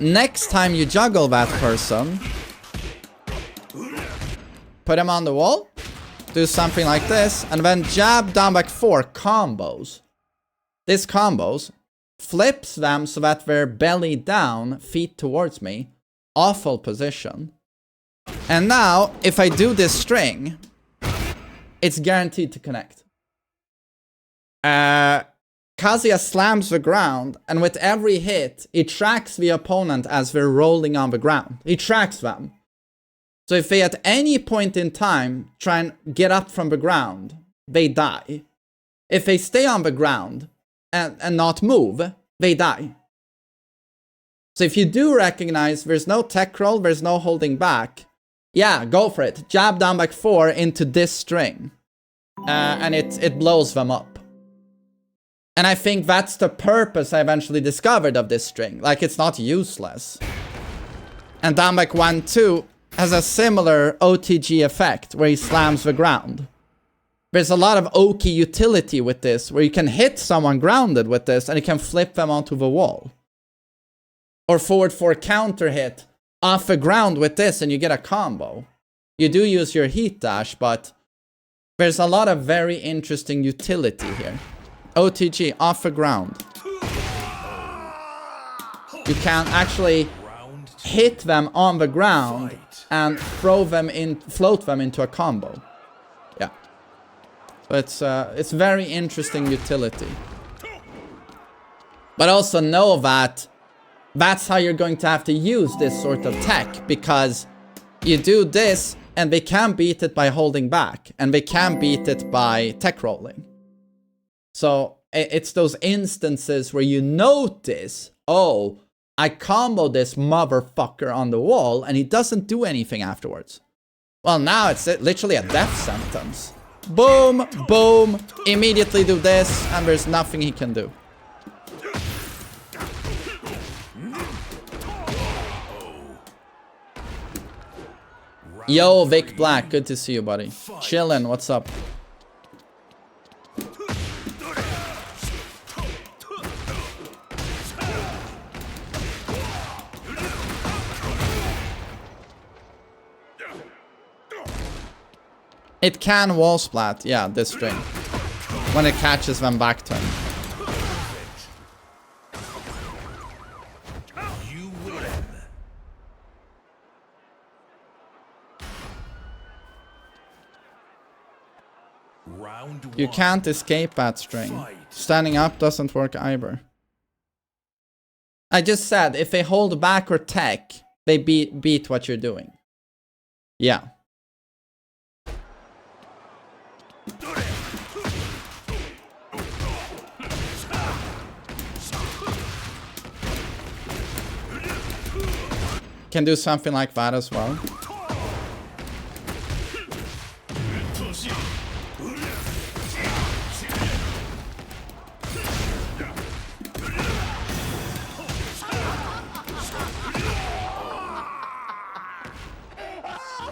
next time you juggle that person, put him on the wall, do something like this, and then jab, down, back 4 combos. This combos flips them so that they're belly down, feet towards me, awful position. And now, if I do this string, it's guaranteed to connect. Kazuya slams the ground, and with every hit, it tracks the opponent as they're rolling on the ground. It tracks them. So if they at any point in time try and get up from the ground, they die. If they stay on the ground and not move, they die. So if you do recognize there's no tech roll, there's no holding back, yeah, go for it. Jab, down, back 4 into this string. And it blows them up. And I think that's the purpose I eventually discovered of this string. Like, it's not useless. And down, back 1, 2 has a similar OTG effect where he slams the ground. There's a lot of Oki utility with this, where you can hit someone grounded with this and you can flip them onto the wall. Or forward 4 counter hit off the ground with this and you get a combo. You do use your heat dash, but there's a lot of very interesting utility here. OTG, off the ground. You can actually hit them on the ground and float them into a combo. Yeah. So it's very interesting utility. But also know that that's how you're going to have to use this sort of tech, because you do this and they can beat it by holding back, and they can beat it by tech rolling. So it's those instances where you notice, oh, I combo this motherfucker on the wall and he doesn't do anything afterwards. Well, now it's literally a death sentence. Boom, boom, immediately do this, and there's nothing he can do. Yo, Vic Black, good to see you, buddy. Chillin', what's up? It can wall splat, yeah, this string. When it catches them back turn. You win. Round 1. You can't escape that string. Standing up doesn't work either. I just said, if they hold back or tech, they beat what you're doing. Yeah. Can do something like that as well.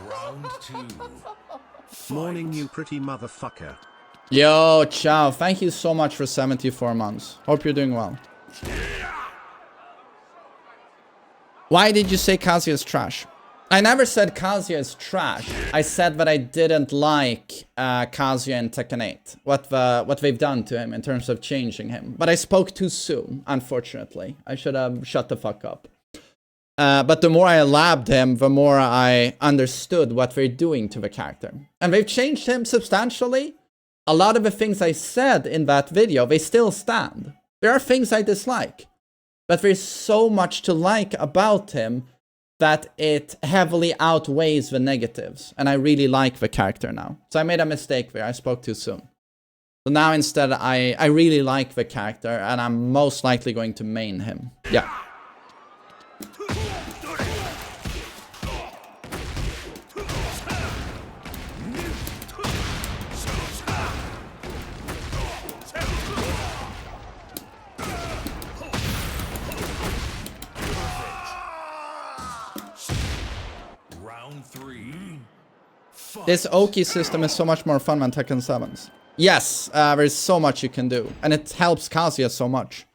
Round 2. Morning, you pretty motherfucker. Yo, ciao. Thank you so much for 74 months. Hope you're doing well. Why did you say Kazuya is trash? I never said Kazuya is trash. I said that I didn't like Kazuya in Tekken 8. What they've done to him in terms of changing him. But I spoke too soon, unfortunately. I should have shut the fuck up. But the more I labbed him, the more I understood what they're doing to the character. And they've changed him substantially. A lot of the things I said in that video, they still stand. There are things I dislike. But there's so much to like about him that it heavily outweighs the negatives. And I really like the character now. So I made a mistake there. I spoke too soon. So now instead, I really like the character. And I'm most likely going to main him. Yeah. Round 3. This Oki system is so much more fun than Tekken 7's. Yes, there's so much you can do. And it helps Kazuya so much.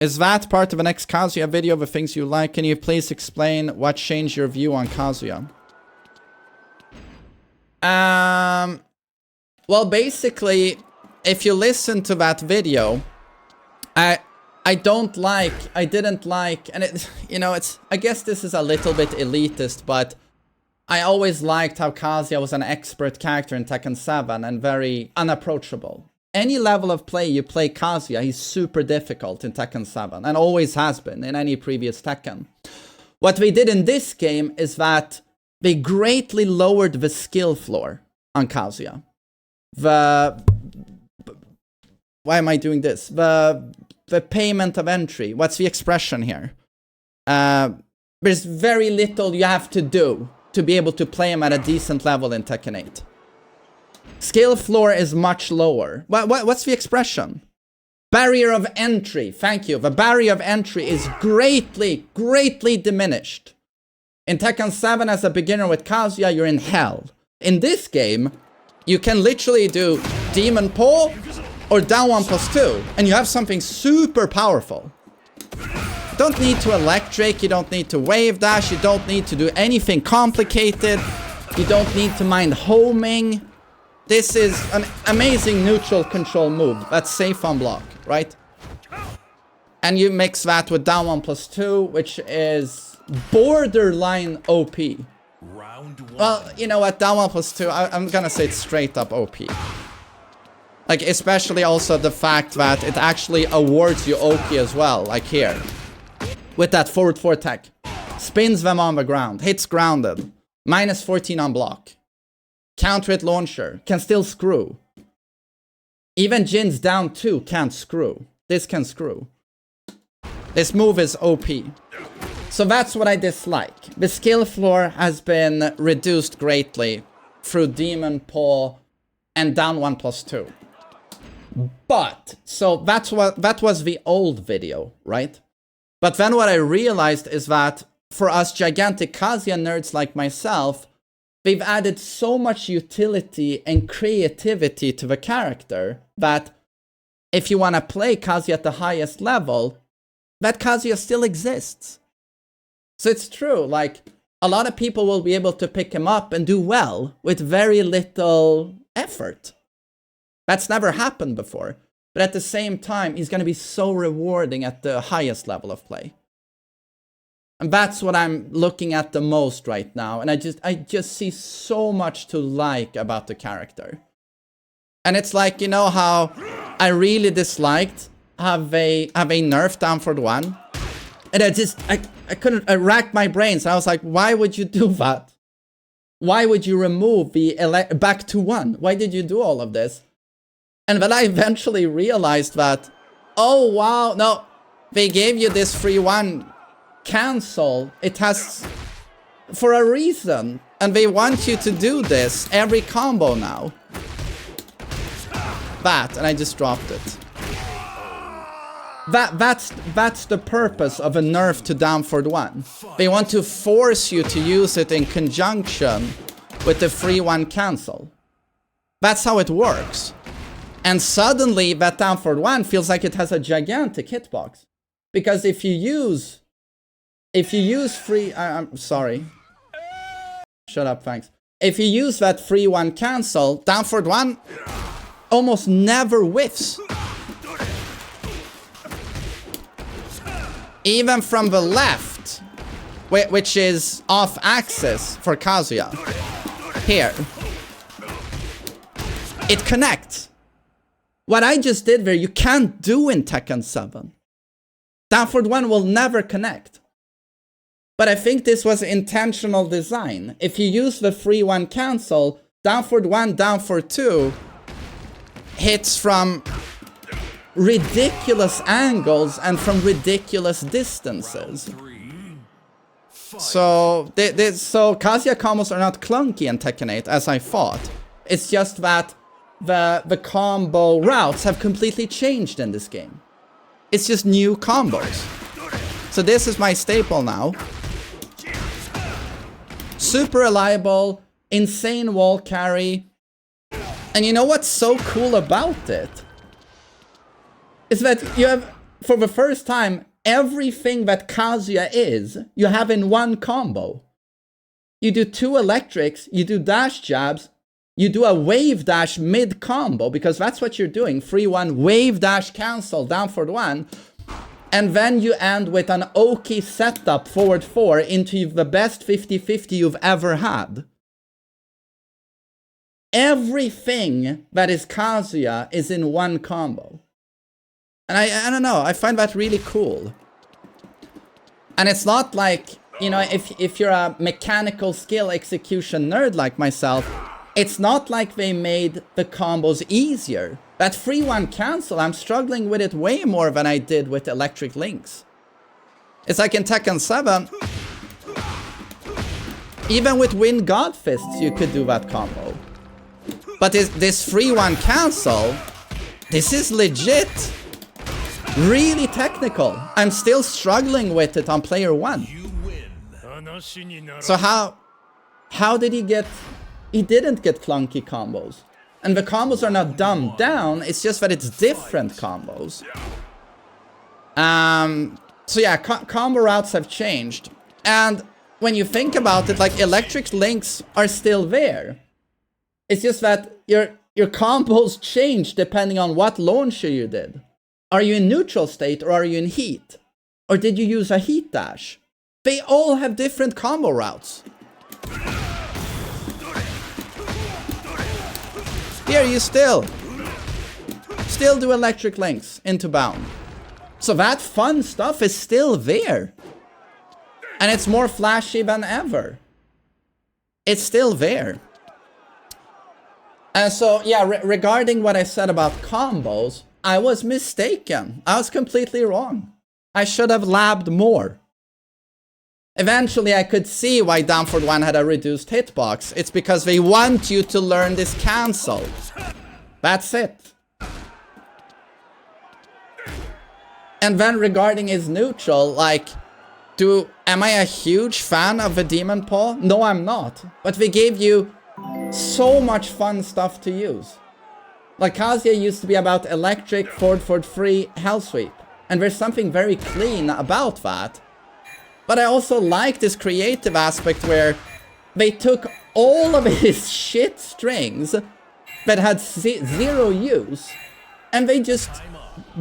Is that part of the next Kazuya video, the things you like? Can you please explain what changed your view on Kazuya? Well, basically, if you listen to that video, I didn't like, and it, you know, I guess this is a little bit elitist, but I always liked how Kazuya was an expert character in Tekken 7 and very unapproachable. Any level of play you play Kazuya, he's super difficult in Tekken 7, and always has been in any previous Tekken. What they did in this game is that they greatly lowered the skill floor on Kazuya. Why am I doing this? The payment of entry. What's the expression here? There's very little you have to do to be able to play him at a decent level in Tekken 8. Skill floor is much lower. What's the expression? Barrier of entry. Thank you. The barrier of entry is greatly diminished. In Tekken 7 as a beginner with Kazuya, you're in hell. In this game, you can literally do Demon Paw or down 1+2, and you have something super powerful. You don't need to electric, you don't need to wave dash, you don't need to do anything complicated, you don't need to mind homing. This is an amazing neutral control move that's safe on block, right? And you mix that with down 1+2, which is borderline OP. Round 1. Well, you know what, down 1+2, I'm gonna say it's straight up OP. Like, especially also the fact that it actually awards you Oki as well, like here. With that forward 4 tech. Spins them on the ground, hits grounded. Minus 14 on block. Counter hit launcher, can still screw. Even Jin's down 2 can't screw. This can screw. This move is OP. So that's what I dislike. The skill floor has been reduced greatly through Demon Paw and down 1+2. But, so that was the old video, right? But then what I realized is that for us gigantic Kazuya nerds like myself, they've added so much utility and creativity to the character that if you want to play Kazuya at the highest level, that Kazuya still exists. So it's true, like, a lot of people will be able to pick him up and do well with very little effort. That's never happened before. But at the same time, he's going to be so rewarding at the highest level of play. And that's what I'm looking at the most right now. And I just see so much to like about the character. And it's like, you know how I really disliked have a nerf down for the 1. And I racked my brains. And I was like, why would you do that? Why would you remove the back to 1? Why did you do all of this? And then I eventually realized that, oh wow, no, they gave you this free 1 cancel. It has, for a reason. And they want you to do this every combo now. That, and I just dropped it. That's the purpose of a nerf to down for 1. They want to force you to use it in conjunction with the free 1 cancel. That's how it works. And suddenly that down for 1 feels like it has a gigantic hitbox. Because if you use free, I'm sorry. Shut up, thanks. If you use that free 1 cancel, down for 1 almost never whiffs. Even from the left, which is off axis for Kazuya. Here. It connects. What I just did there, you can't do in Tekken 7. Down for 1 will never connect. But I think this was intentional design. If you use the free 1 cancel, down for 1, down for 2 hits from ridiculous angles and from ridiculous distances. So Kazuya combos are not clunky in Tekken 8 as I thought. It's just that the combo routes have completely changed in this game. It's just new combos. So this is my staple now. Super reliable, insane wall carry. And you know what's so cool about it? Is that you have for the first time, everything that Kazuya is, you have in one combo. You do 2 electrics, you do dash jabs, you do a wave dash mid combo, because that's what you're doing. 3-1, wave dash cancel, down forward 1. And then you end with an Oki setup forward 4 into the best 50-50 you've ever had. Everything that is Kazuya is in one combo. And I don't know, I find that really cool. And it's not like, you know, if you're a mechanical skill execution nerd like myself, it's not like they made the combos easier. That 3-1 cancel, I'm struggling with it way more than I did with electric links. It's like in Tekken 7, even with Wind God Fists, you could do that combo. But this 3-1 cancel, this is legit. Really technical. I'm still struggling with it on player 1. So how did he get... He didn't get clunky combos. And the combos are not dumbed down, it's just that it's different combos. So yeah, combo routes have changed. And when you think about it, like, electric links are still there. It's just that your combos change depending on what launcher you did. Are you in neutral state or are you in heat? Or did you use a heat dash? They all have different combo routes. Here you still do electric links into bound. So that fun stuff is still there. And it's more flashy than ever. It's still there. And so, yeah, regarding what I said about combos, I was mistaken. I was completely wrong. I should have labbed more. Eventually, I could see why down forward 1 had a reduced hitbox. It's because they want you to learn this cancel. That's it. And then regarding his neutral, like, am I a huge fan of the Demon Paw? No, I'm not. But they gave you so much fun stuff to use. Like, Kazuya used to be about electric, forward 3, hell sweep. And there's something very clean about that. But I also like this creative aspect where they took all of his shit strings that had 0 use, and they just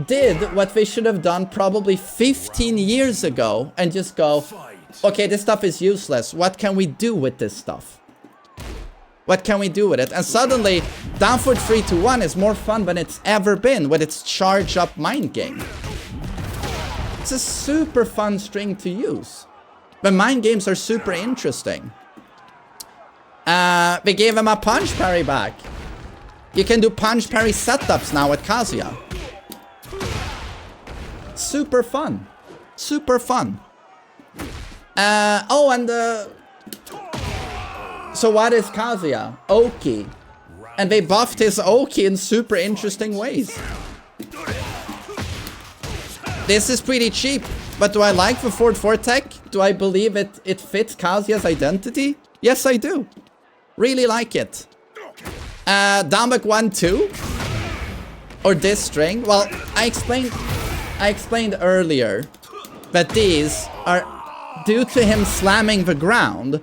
did what they should have done probably 15 years ago and just go, okay, this stuff is useless. What can we do with this stuff? What can we do with it? And suddenly, down forward 3-1 is more fun than it's ever been with its charge up mind game. It's a super fun string to use. But mind games are super interesting. They gave him a punch parry back. You can do punch parry setups now with Kazuya. Super fun. Super fun. So what is Kazuya? Oki. And they buffed his Oki in super interesting ways. This is pretty cheap, but do I like the forward 4 tech? Do I believe it fits Kazuya's identity? Yes, I do. Really like it. Down back 1-2? Or this string? Well, I explained earlier that these are, due to him slamming the ground,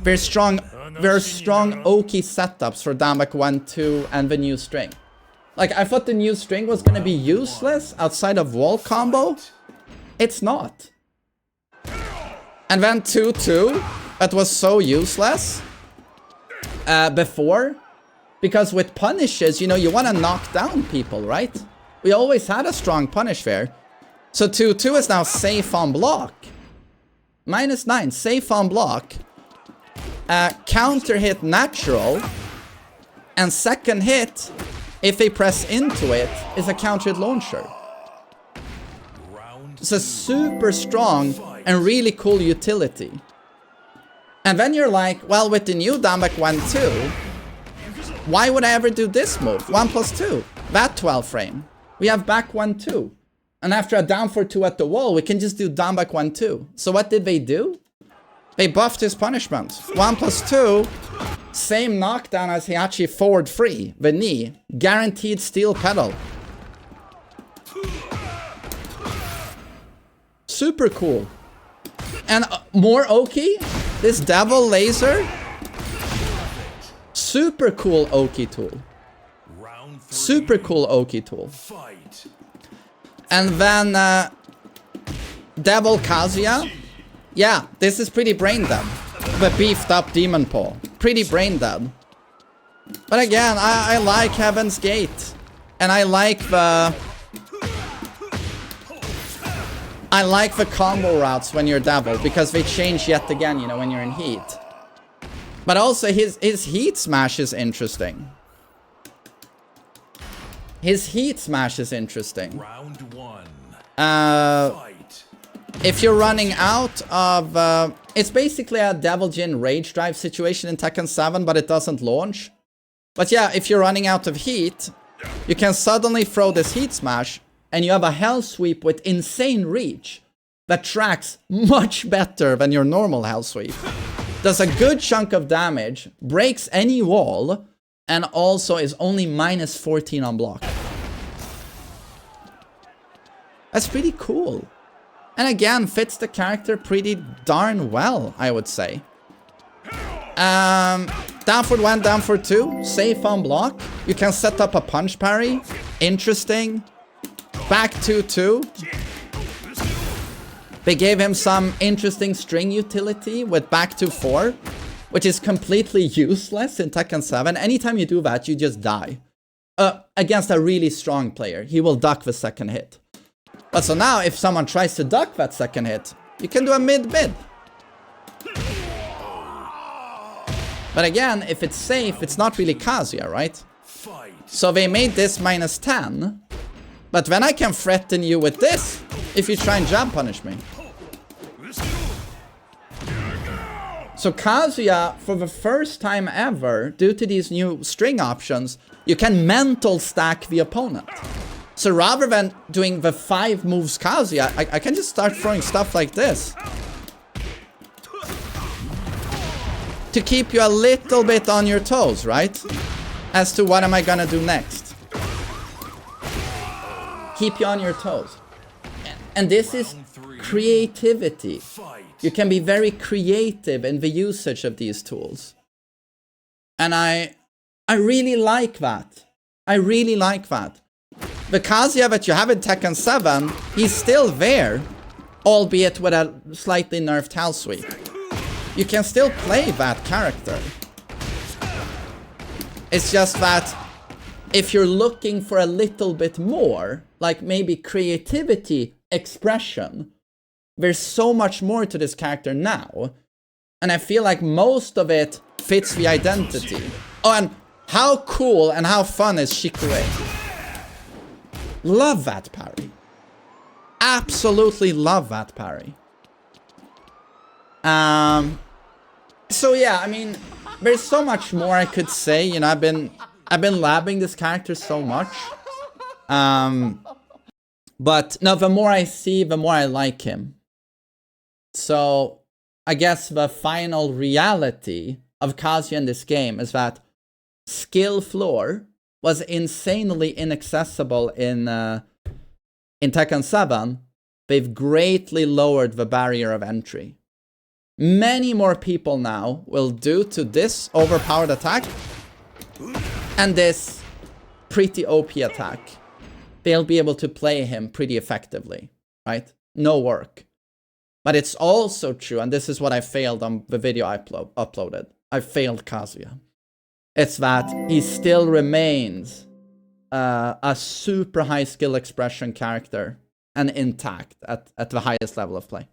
there are strong Oki setups for down back 1-2 and the new string. Like, I thought the new string was gonna be useless outside of wall combo. It's not. And then 2-2, that was so useless before. Because with punishes, you know, you want to knock down people, right? We always had a strong punish there. So 2-2 is now safe on block. -9, safe on block. Counter hit natural. And second hit, if they press into it, is a counter hit launcher. It's a super strong and really cool utility. And then you're like, well, with the new down back 1-2, why would I ever do this move? 1+2. That 12 frame. We have back 1-2. And after a down for 2 at the wall, we can just do down back 1-2. So what did they do? They buffed his punishment. 1+2. Same knockdown as Heihachi forward 3. The knee. Guaranteed steel pedal. Super cool. And more Oki. This Devil Laser. Super cool Oki tool. Super cool Oki tool. And then Devil Kazuya. Yeah, this is pretty brain dead. The beefed up Demon Paw. Pretty brain dead. But again, I like Heaven's Gate. And I like the combo routes when you're Devil, because they change yet again, you know, when you're in heat. But also his heat smash is interesting. His heat smash is interesting. Round 1. Fight. If you're running out of it's basically a Devil Jin Rage Drive situation in Tekken 7, but it doesn't launch. But yeah, if you're running out of heat, you can suddenly throw this heat smash, and you have a Hell Sweep with insane reach that tracks much better than your normal Hell Sweep. Does a good chunk of damage, breaks any wall, and also is only -14 on block. That's pretty cool. And again, fits the character pretty darn well, I would say. Down for 1, down for 2. Safe on block. You can set up a punch parry. Interesting. Back 2-2. They gave him some interesting string utility with back 2-4, which is completely useless in Tekken 7. Anytime you do that, you just die. Against a really strong player. He will duck the second hit. But so now, if someone tries to duck that second hit, you can do a mid-mid. But again, if it's safe, it's not really Kazuya, right? So they made this -10. But then I can threaten you with this if you try and jab punish me. So Kazuya, for the first time ever, due to these new string options, you can mental stack the opponent. So rather than doing the 5 moves Kazuya, I can just start throwing stuff like this. To keep you a little bit on your toes, right? As to what am I gonna do next. Keep you on your toes. And this is creativity. You can be very creative in the usage of these tools. And I really like that. I really like that. The Kazuya that you have in Tekken 7, he's still there, albeit with a slightly nerfed Hell Sweep. You can still play that character. It's just that if you're looking for a little bit more, like maybe creativity, expression, there's so much more to this character now. And I feel like most of it fits the identity. Oh, and how cool and how fun is Shikure? Love that parry. Absolutely love that parry. So yeah, I mean, there's so much more I could say. You know, I've been labbing this character so much. But no, the more I see, the more I like him. So I guess the final reality of Kazuya in this game is that skill floor was insanely inaccessible in Tekken 7. They've greatly lowered the barrier of entry. Many more people now will, due to this overpowered attack and this pretty OP attack, they'll be able to play him pretty effectively, right? No work. But it's also true, and this is what I failed on the video I uploaded. I failed Kazuya. It's that he still remains a super high skill expression character and intact at the highest level of play.